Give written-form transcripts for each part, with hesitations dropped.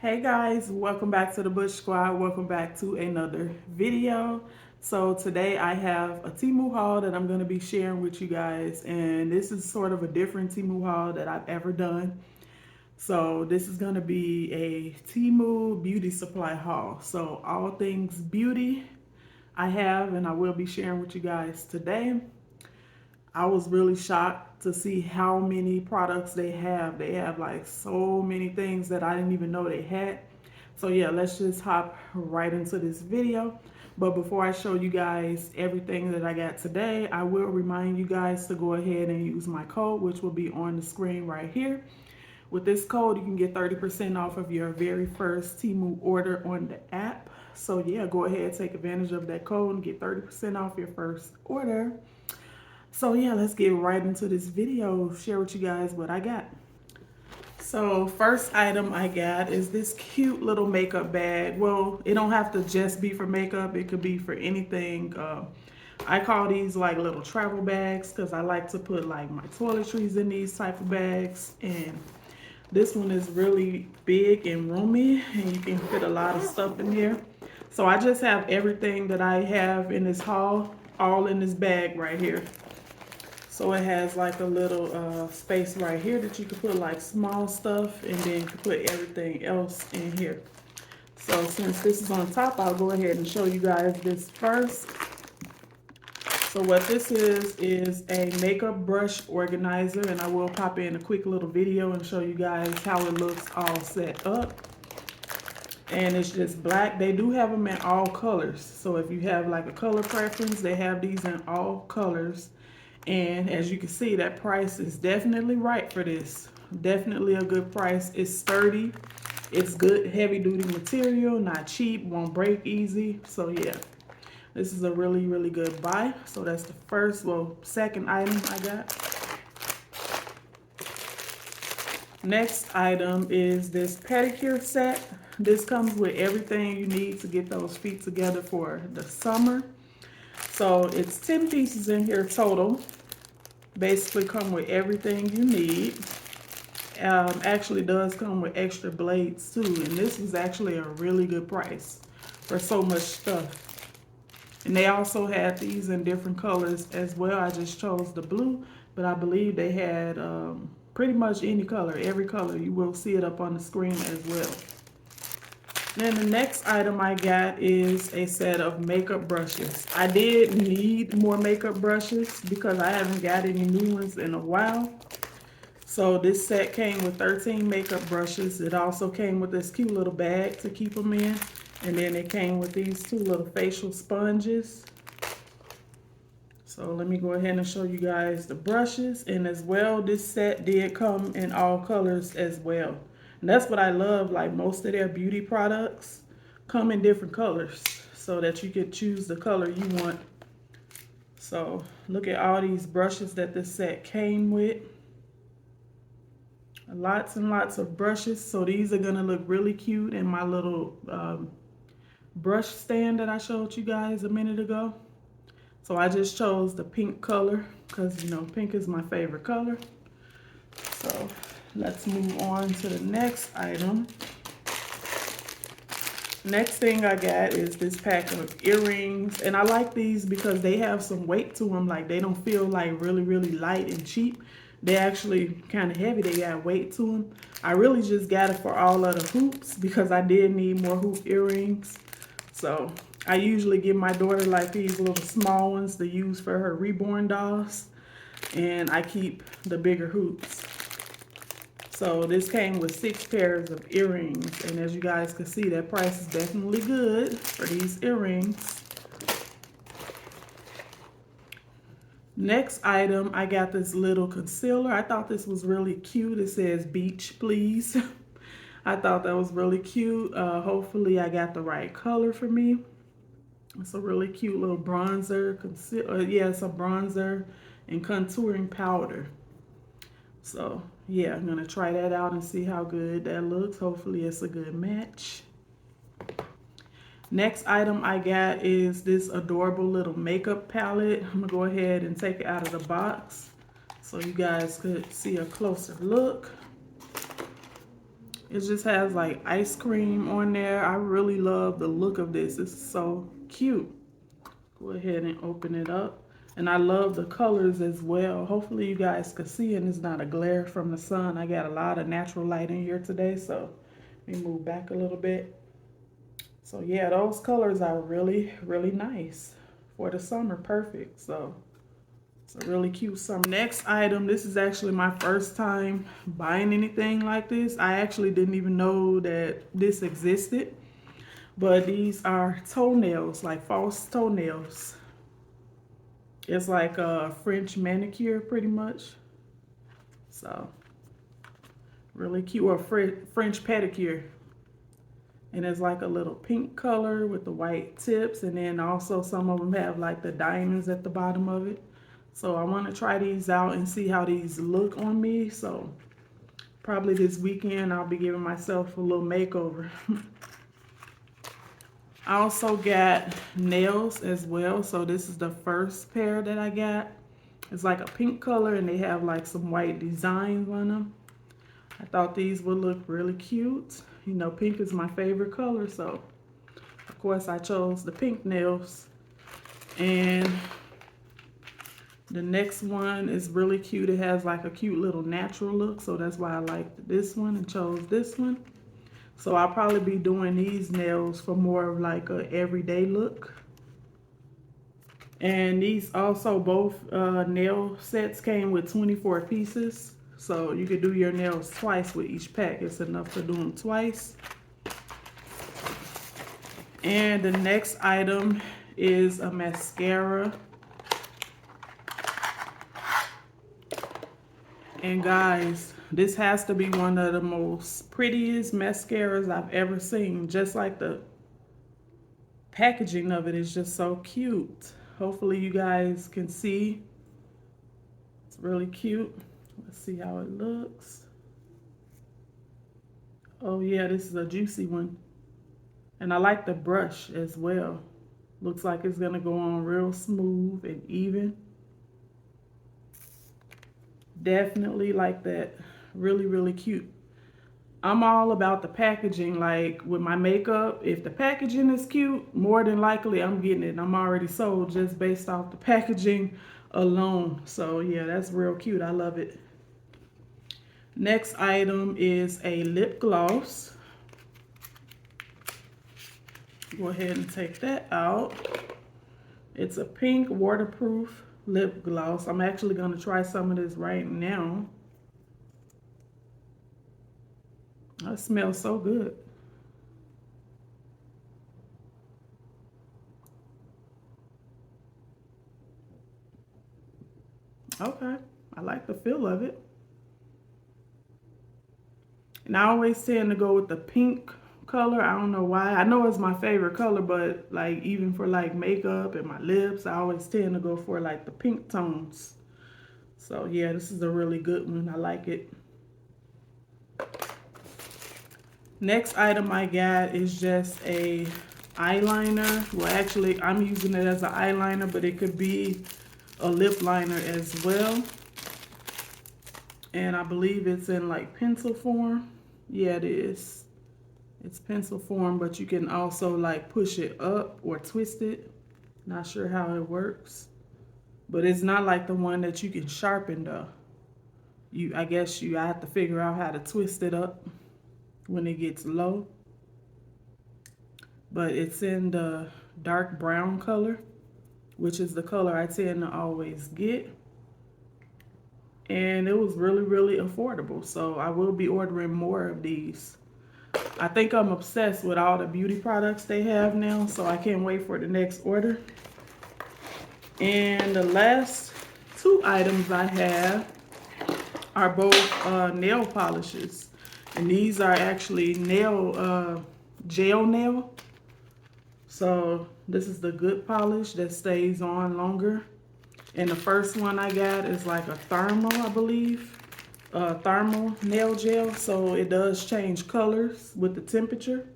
Hey guys, welcome back to the Bush Squad. Welcome back to another video. So today I have a Temu haul that I'm going to be sharing with you guys, and this is sort of a different Temu haul that I've ever done. So this is going to be a Temu beauty supply haul. So all things beauty I have and I will be sharing with you guys today. I was really shocked to see how many products they have. They have like so many things that I didn't even know they had. So yeah, let's just hop right into this video. But before I show you guys everything that I got today, I will remind you guys to go ahead and use my code, which will be on the screen right here. With this code, you can get 30% off of your very first Temu order on the app. So yeah, go ahead, take advantage of that code and get 30% off your first order. So yeah, let's get right into this video, share with you guys what I got. So first item I got is this cute little makeup bag. Well, it don't have to just be for makeup. It could be for anything. I call these like little travel bags because I like to put like my toiletries in these type of bags. And this one is really big and roomy and you can fit a lot of stuff in here. So I just have everything that I have in this haul all in this bag right here. So it has like a little space right here that you can put like small stuff, and then you can put everything else in here. So since this is on top, I'll go ahead and show you guys this first. So what this is a makeup brush organizer, and I will pop in a quick little video and show you guys how it looks all set up. And it's just black. They do have them in all colors. So if you have like a color preference, they have these in all colors. And as you can see, that price is definitely right for this. Definitely a good price. It's sturdy. It's good heavy duty material, not cheap, won't break easy. So yeah, this is a really, really good buy. So that's the first, well, second item I got. Next item is this pedicure set. This comes with everything you need to get those feet together for the summer. So it's 10 pieces in here total. Basically come with everything you need. Actually does come with extra blades too, and this was actually a really good price for so much stuff. And they also had these in different colors as well. I just chose the blue, but I believe they had pretty much any color, every color. You will see it up on the screen as well. Then the next item I got is a set of makeup brushes. I did need more makeup brushes because I haven't got any new ones in a while. So this set came with 13 makeup brushes. It also came with this cute little bag to keep them in. And then it came with these two little facial sponges. So let me go ahead and show you guys the brushes. And as well, this set did come in all colors as well. And that's what I love, like most of their beauty products come in different colors so that you could choose the color you want. So look at all these brushes that this set came with. Lots and lots of brushes. So these are gonna look really cute in my little brush stand that I showed you guys a minute ago. So I just chose the pink color because, you know, pink is my favorite color. So let's move on to the next item. Next thing I got is this pack of earrings. And I like these because they have some weight to them. Like they don't feel like really, really light and cheap. They're actually kind of heavy. They got weight to them. I really just got it for all of the hoops because I did need more hoop earrings. So I usually give my daughter like these little small ones to use for her reborn dolls. And I keep the bigger hoops. So this came with 6 pairs of earrings, and as you guys can see, that price is definitely good for these earrings. Next item, I got this little concealer. I thought this was really cute. It says beach, please. I thought that was really cute. Hopefully I got the right color for me. It's a really cute little bronzer, yeah, it's a bronzer and contouring powder. So yeah, I'm gonna try that out and see how good that looks. Hopefully it's a good match. Next item I got is this adorable little makeup palette. I'm gonna go ahead and take it out of the box so you guys could see a closer look. It just has like ice cream on there. I really love the look of this. It's so cute. Go ahead and open it up. And I love the colors as well. Hopefully you guys can see and it's not a glare from the sun. I got a lot of natural light in here today, so let me move back a little bit. So yeah, those colors are really, really nice for the summer. Perfect. So it's a really cute summer. Next item, this is actually my first time buying anything like this. I actually didn't even know that this existed. But these are toenails, like false toenails. It's like a French manicure pretty much. So really cute, or French pedicure. And it's like a little pink color with the white tips, and then also some of them have like the diamonds at the bottom of it. So I want to try these out and see how these look on me. So probably this weekend I'll be giving myself a little makeover. I also got nails as well. So this is the first pair that I got. It's like a pink color and they have like some white designs on them. I thought these would look really cute. You know, pink is my favorite color, so of course I chose the pink nails. And the next one is really cute. It has like a cute little natural look, so that's why I liked this one and chose this one. So I'll probably be doing these nails for more of like a everyday look. And these also, both nail sets came with 24 pieces. So you could do your nails twice with each pack. It's enough to do them twice. And the next item is a mascara. And guys, this has to be one of the most prettiest mascaras I've ever seen. Just like the packaging of it is just so cute. Hopefully you guys can see. It's really cute. Let's see how it looks. Oh yeah, this is a juicy one. And I like the brush as well. Looks like it's gonna go on real smooth and even. Definitely like that. Really, really cute. I'm all about the packaging. Like with my makeup, if the packaging is cute, more than likely I'm getting it. I'm already sold just based off the packaging alone. So yeah, that's real cute. I love it. Next item is a lip gloss. Go ahead and take that out. It's a pink waterproof lip gloss. I'm actually going to try some of this right now. It smells so good. Okay, I like the feel of it. And I always tend to go with the pink color. I don't know why. I know it's my favorite color, but like even for like makeup and my lips, I always tend to go for like the pink tones. So yeah, this is a really good one. I like it. Next item I got is just a eyeliner. Well, actually, I'm using it as an eyeliner, but it could be a lip liner as well. And I believe it's in like pencil form. Yeah, it is. It's pencil form, but you can also like push it up or twist it. Not sure how it works. But it's not like the one that you can sharpen though. I guess I have to figure out how to twist it up when it gets low. But it's in the dark brown color, which is the color I tend to always get. And it was really, really affordable. So I will be ordering more of these. I think I'm obsessed with all the beauty products they have now, so I can't wait for the next order. And the last two items I have are both nail polishes. And these are actually gel nail. So this is the good polish that stays on longer. And the first one I got is like a thermal, I believe. Thermal nail gel. So it does change colors with the temperature.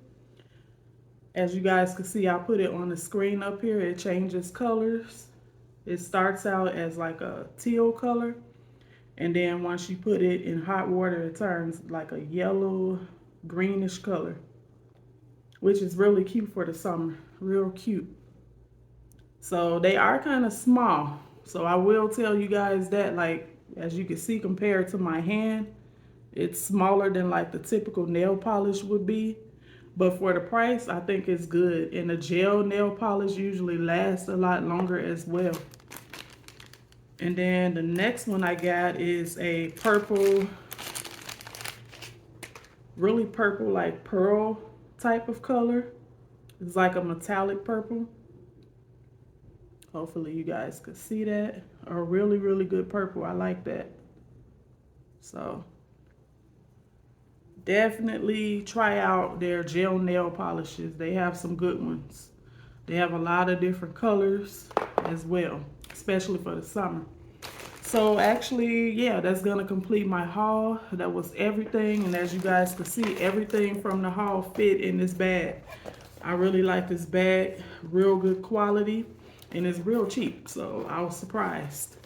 As you guys can see, I'll put it on the screen up here. It changes colors. It starts out as like a teal color. And then once you put it in hot water, it turns like a yellow greenish color, which is really cute for the summer. Real cute. So they are kind of small. So I will tell you guys that, like, as you can see, compared to my hand, it's smaller than like the typical nail polish would be. But for the price, I think it's good. And the gel nail polish usually lasts a lot longer as well. And then the next one I got is a purple, really purple, like pearl type of color. It's like a metallic purple. Hopefully you guys could see that. A really, really good purple. I like that. So definitely try out their gel nail polishes. They have some good ones. They have a lot of different colors as well, especially for the summer. So actually, yeah, that's gonna complete my haul. That was everything, and as you guys can see, everything from the haul fit in this bag. I really like this bag, real good quality, and it's real cheap, so I was surprised.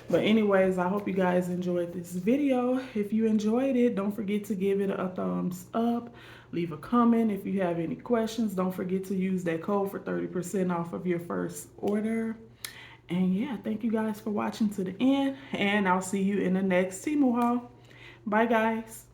But anyways, I hope you guys enjoyed this video. If you enjoyed it, don't forget to give it a thumbs up. Leave a comment if you have any questions. Don't forget to use that code for 30% off of your first order. And yeah, thank you guys for watching to the end, and I'll see you in the next Temu haul. Bye guys.